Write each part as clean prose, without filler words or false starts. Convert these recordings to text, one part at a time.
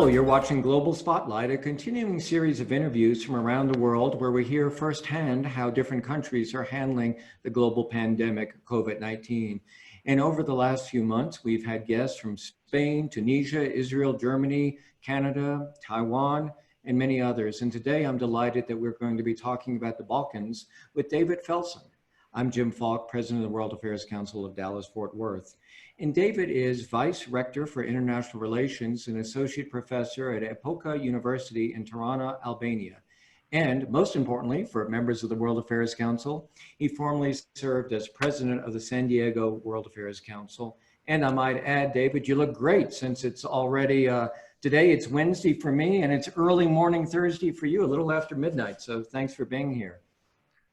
Hello, you're watching Global Spotlight, a continuing series of interviews from around the world where we hear firsthand how different countries are handling the global pandemic, COVID-19. And over the last few months, we've had guests from Spain, Tunisia, Israel, Germany, Canada, Taiwan, and many others. And today I'm delighted that we're going to be talking about the Balkans with David Felsen. I'm Jim Falk, President of the World Affairs Council of Dallas-Fort Worth. And David is Vice Rector for International Relations and Associate Professor at Epoka University in Tirana, Albania. And most importantly, for members of the World Affairs Council, he formerly served as President of the San Diego World Affairs Council. And I might add, David, you look great since it's already, today it's Wednesday for me and it's early morning Thursday for you, a little after midnight. So thanks for being here.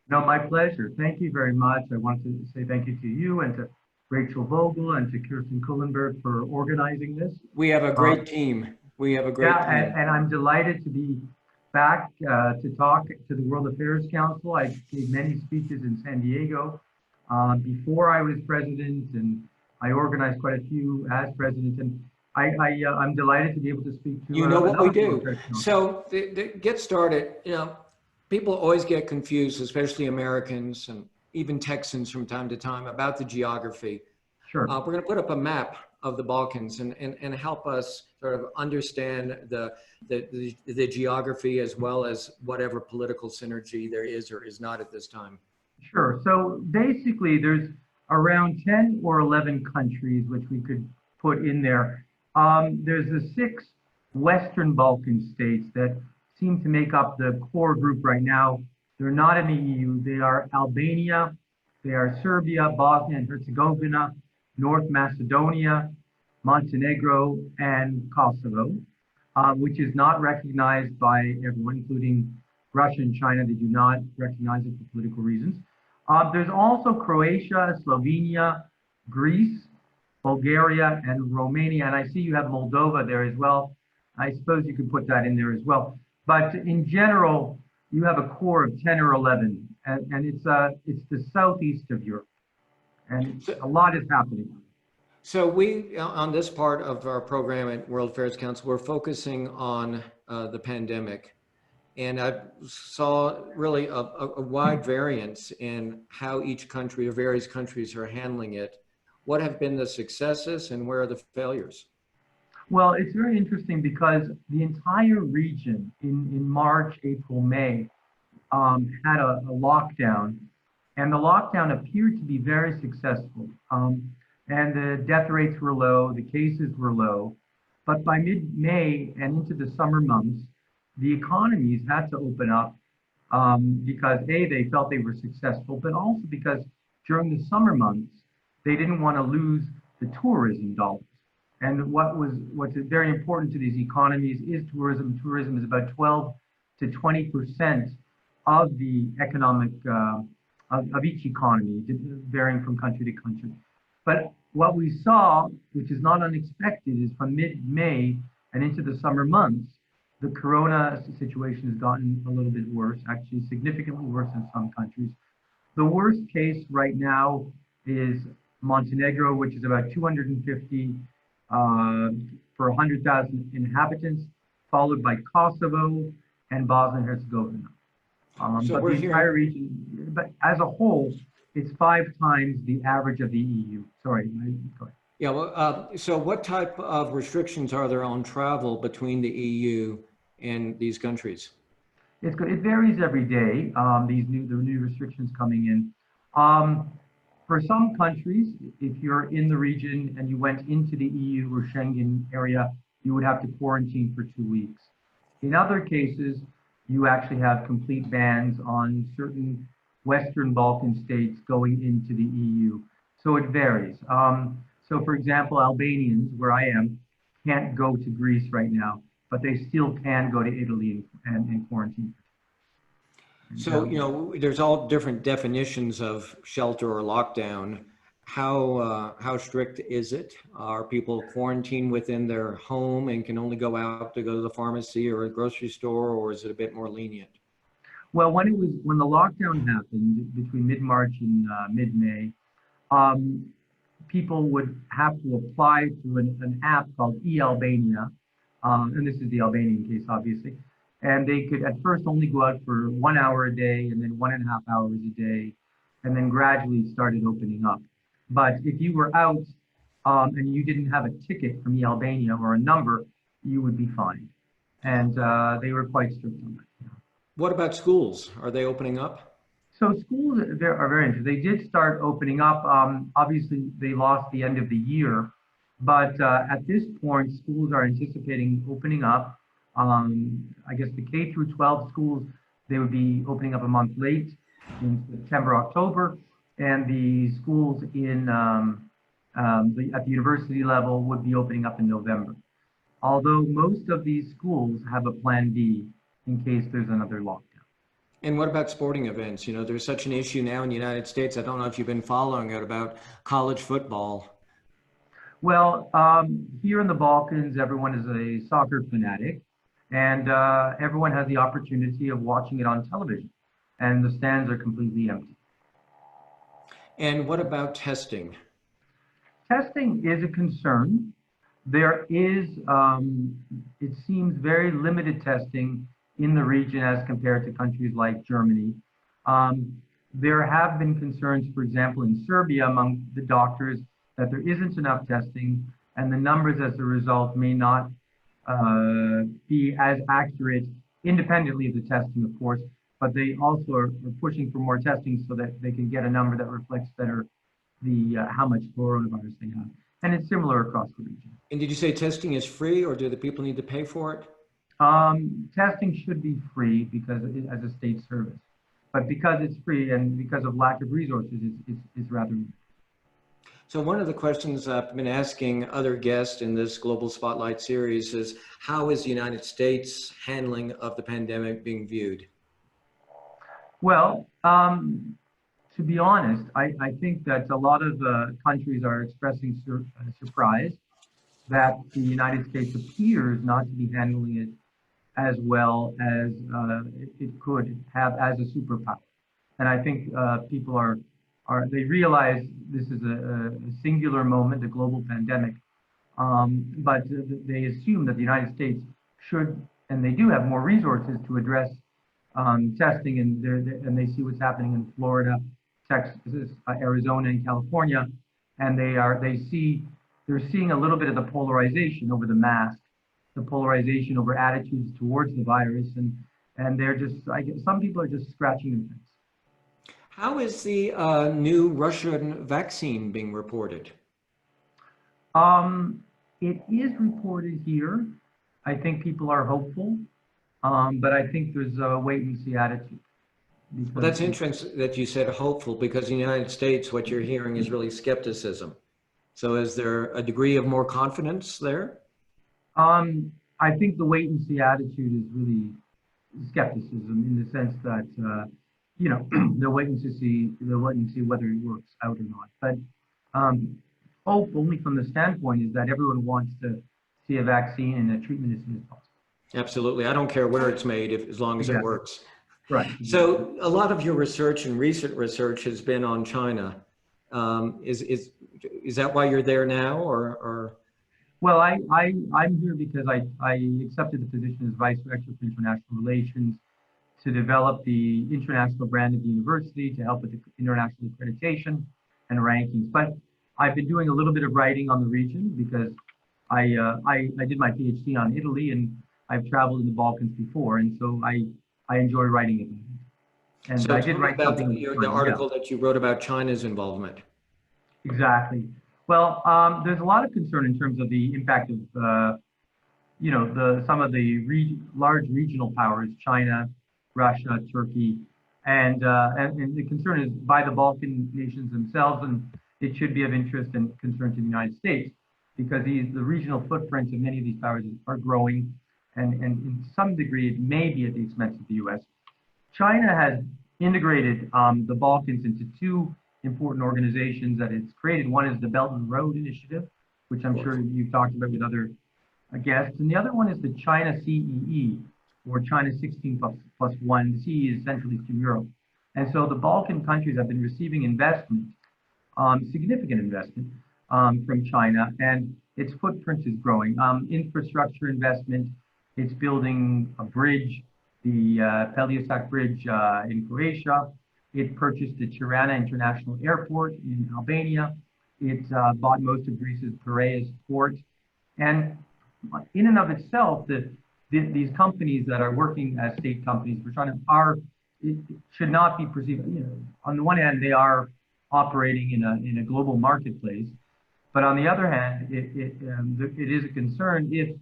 No, my pleasure. Thank you very much. I want to say thank you to you and to Rachel Vogel and to Kirsten Kullenberg for organizing this. We have a great team. We have a great team. And I'm delighted to be back to talk to the World Affairs Council. I gave many speeches in San Diego before I was president, and I organized quite a few as president. And I'm delighted to be able to speak to you know what we do. So get started. You know, people always get confused, especially Americans and even Texans from time to time, about the geography. Sure. We're going to put up a map of the Balkans and help us sort of understand the geography as well as whatever political synergy there is or is not at this time. Sure. So basically, there's around 10 or 11 countries which we could put in there. There's the 6 Western Balkan states that seem to make up the core group right now. They're not in the EU. They are Albania, they are Serbia, Bosnia and Herzegovina, North Macedonia, Montenegro, and Kosovo, which is not recognized by everyone, including Russia and China. They do not recognize it for political reasons. There's also Croatia, Slovenia, Greece, Bulgaria, and Romania. And I see you have Moldova there as well. I suppose you could put that in there as well. But in general, you have a core of 10 or 11, and it's the southeast of Europe, and a lot is happening. So we, on this part of our program at World Affairs Council, we're focusing on the pandemic, and I saw really a wide variance in how each country or various countries are handling it. What have been the successes and where are the failures? Well, it's very interesting because the entire region in March, April, May had a lockdown, and the lockdown appeared to be very successful. And the death rates were low, the cases were low. But by mid-May and into the summer months, the economies had to open up because A, they felt they were successful, but also because during the summer months, they didn't want to lose the tourism dollars. And what's very important to these economies is tourism. Tourism is about 12 to 20% of the economic of each economy, varying from country to country. But what we saw, which is not unexpected, is from mid-May and into the summer months, the corona situation has gotten a little bit worse, actually significantly worse in some countries. The worst case right now is Montenegro, which is about 250 for 100,000 inhabitants, followed by Kosovo and Bosnia and Herzegovina. So but the entire region, but as a whole, it's 5 times the average of the EU. Sorry, go ahead. Yeah, well, so what type of restrictions are there on travel between the EU and these countries? It varies every day, the new restrictions coming in. For some countries, if you're in the region and you went into the EU or Schengen area, you would have to quarantine for 2 weeks. In other cases, you actually have complete bans on certain Western Balkan states going into the EU. So it varies. So for example, Albanians, where I am, can't go to Greece right now, but they still can go to Italy and quarantine. So, you know, there's all different definitions of shelter or lockdown. How strict is it? Are people quarantined within their home and can only go out to go to the pharmacy or a grocery store, or is it a bit more lenient? Well, when the lockdown happened between mid-March and mid-May, people would have to apply through an app called eAlbania, and this is the Albanian case, obviously. And they could at first only go out for 1 hour a day, and then 1.5 hours a day, and then gradually started opening up. But if you were out and you didn't have a ticket from Albania or a number, you would be fined. And they were quite strict on that. What about schools? Are they opening up? So schools there are very interesting. They did start opening up. Obviously, they lost the end of the year, but at this point, schools are anticipating opening up. I guess the K through 12 schools, they would be opening up a month late in September, October, and the schools in at the university level would be opening up in November. Although most of these schools have a plan B in case there's another lockdown. And what about sporting events? You know, there's such an issue now in the United States. I don't know if you've been following it about college football. Well, here in the Balkans, everyone is a soccer fanatic, and everyone has the opportunity of watching it on television, and the stands are completely empty. And what about testing? Testing is a concern. There is, it seems, very limited testing in the region as compared to countries like Germany. There have been concerns, for example, in Serbia among the doctors that there isn't enough testing, and the numbers as a result may not be as accurate independently of the testing, of course, but they also are pushing for more testing so that they can get a number that reflects better the how much coronavirus they have. And it's similar across the region. And did you say testing is free, or do the people need to pay for it? Testing should be free because as a state service, but because it's free and because of lack of resources, it's rather limited. So one of the questions I've been asking other guests in this Global Spotlight series is, how is the United States handling of the pandemic being viewed? Well, to be honest, I think that a lot of countries are expressing surprise that the United States appears not to be handling it as well as it could have as a superpower. And I think people they realize this is a singular moment, a global pandemic, but they assume that the United States should, and they do have more resources to address testing, and they see what's happening in Florida, Texas, Arizona, and California, and they're seeing a little bit of the polarization over the mask, the polarization over attitudes towards the virus, and they're just, I guess, some people are just scratching their heads. How is the new Russian vaccine being reported? It is reported here. I think people are hopeful, but I think there's a wait and see attitude. Well, that's interesting that you said hopeful, because in the United States, what you're hearing is really skepticism. So is there a degree of more confidence there? I think the wait and see attitude is really skepticism, in the sense that, they're waiting to see whether it works out or not. But hope, only from the standpoint, is that everyone wants to see a vaccine and a treatment as soon as possible. Absolutely. I don't care where it's made, as long as it works. Right. So a lot of your research and recent research has been on China. Is that why you're there now, or? Well, I'm here because I accepted the position as Vice Rector for International Relations to develop the international brand of the university, to help with the international accreditation and rankings. But I've been doing a little bit of writing on the region because I did my PhD on Italy, and I've traveled in the Balkans before, and so I enjoy writing it. And so I did write about something. the article that you wrote about China's involvement. Exactly. Well, there's a lot of concern in terms of the impact of, some of the large regional powers, China, Russia, Turkey, and the concern is by the Balkan nations themselves, and it should be of interest and concern to the United States, because the regional footprints of many of these powers are growing, and in some degree it may be at the expense of the U.S. China has integrated the Balkans into two important organizations that it's created. One is the Belt and Road Initiative, which I'm sure you've talked about with other guests, and the other one is the China CEE, or China 16 plus 1. The CEE is Central Eastern Europe. And so the Balkan countries have been receiving investment, significant investment from China, and its footprint is growing. Infrastructure investment, it's building a bridge, the Peliosac Bridge in Croatia. It purchased the Tirana International Airport in Albania. It bought most of Greece's Piraeus port. And in and of itself, these companies that are working as state companies for China it should not be perceived, on the one hand, they are operating in a global marketplace, but on the other hand, it is a concern if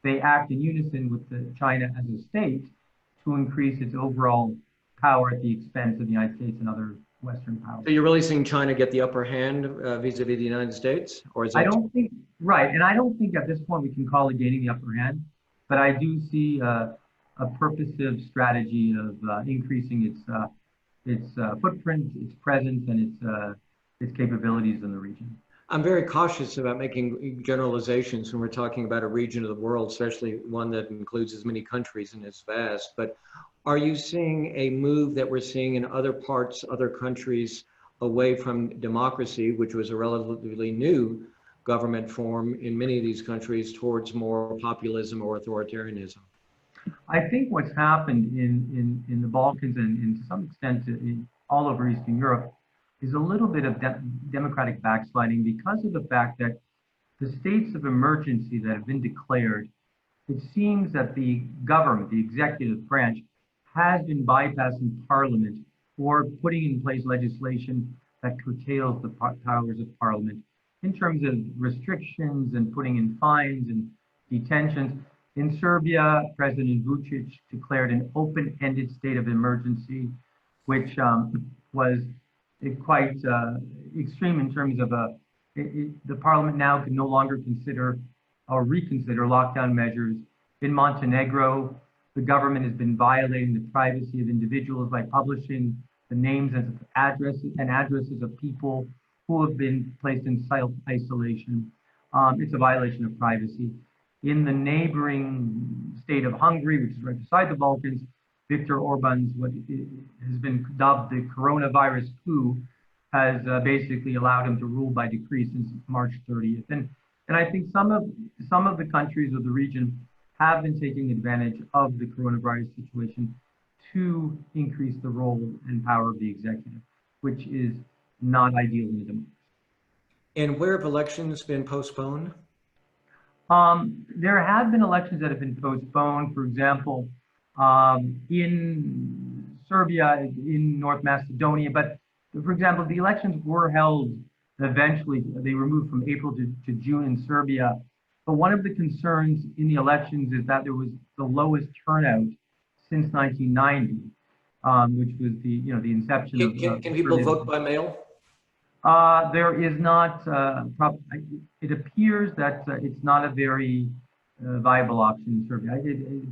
they act in unison with China as a state to increase its overall power at the expense of the United States and other Western powers. So you're really seeing China get the upper hand vis-a-vis the United States, or is that? I don't think, right, and I don't think at this point we can call it gaining the upper hand, but I do see a purposive strategy of increasing its footprint, its presence, and its capabilities in the region. I'm very cautious about making generalizations when we're talking about a region of the world, especially one that includes as many countries and is vast. But are you seeing a move that we're seeing in other parts, other countries, away from democracy, which was a relatively new government form in many of these countries, towards more populism or authoritarianism? I think what's happened in the Balkans and to some extent all over Eastern Europe is a little bit of democratic backsliding because of the fact that the states of emergency that have been declared, it seems that the government, the executive branch, has been bypassing Parliament or putting in place legislation that curtails the powers of Parliament in terms of restrictions and putting in fines and detentions. In Serbia, President Vučić declared an open-ended state of emergency, which was quite extreme in terms of the Parliament now can no longer consider or reconsider lockdown measures. In Montenegro, the government has been violating the privacy of individuals by publishing the names and addresses of people who have been placed in self-isolation. It's a violation of privacy. In the neighboring state of Hungary, which is right beside the Balkans, Viktor Orban's what has been dubbed the coronavirus coup has basically allowed him to rule by decree since March 30th. And I think some of the countries of the region have been taking advantage of the coronavirus situation to increase the role and power of the executive, which is not ideal in a democracy. And where have elections been postponed? There have been elections that have been postponed. For example, in Serbia, in North Macedonia, but for example, the elections were held eventually. They were moved from April to June in Serbia. But one of the concerns in the elections is that there was the lowest turnout since 1990, which was the inception of. Can people vote by mail? There is not. It appears that it's not a very viable option in Serbia.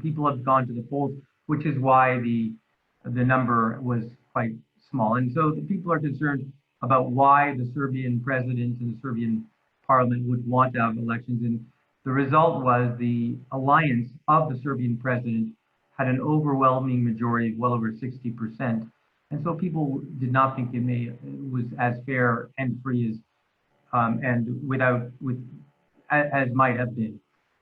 People have gone to the polls, which is why the number was quite small. And so the people are concerned about why the Serbian president and the Serbian parliament would want to have elections. And the result was the alliance of the Serbian president had an overwhelming majority of well over 60%. And so people did not think it was as fair and free as as might have been.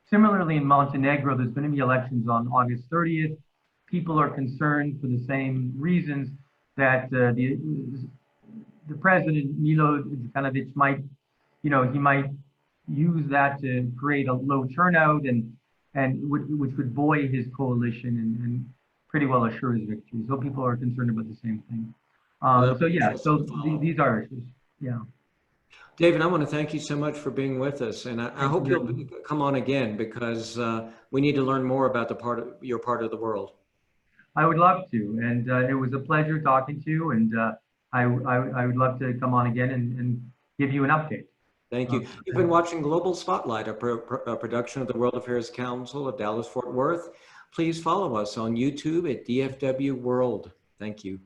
Similarly, in Montenegro, there's going to be elections on August 30th. People are concerned for the same reasons that the president Milo Đukanović might, he might use that to create a low turnout which would buoy his coalition and pretty well assure his victory. So people are concerned about the same thing. These are issues. Yeah. David, I want to thank you so much for being with us, and I hope you'll come on again because we need to learn more about your part of the world. I would love to, and it was a pleasure talking to you, and I would love to come on again and give you an update. Thank you. You've been watching Global Spotlight, a production of the World Affairs Council of Dallas-Fort Worth. Please follow us on YouTube at DFW World. Thank you.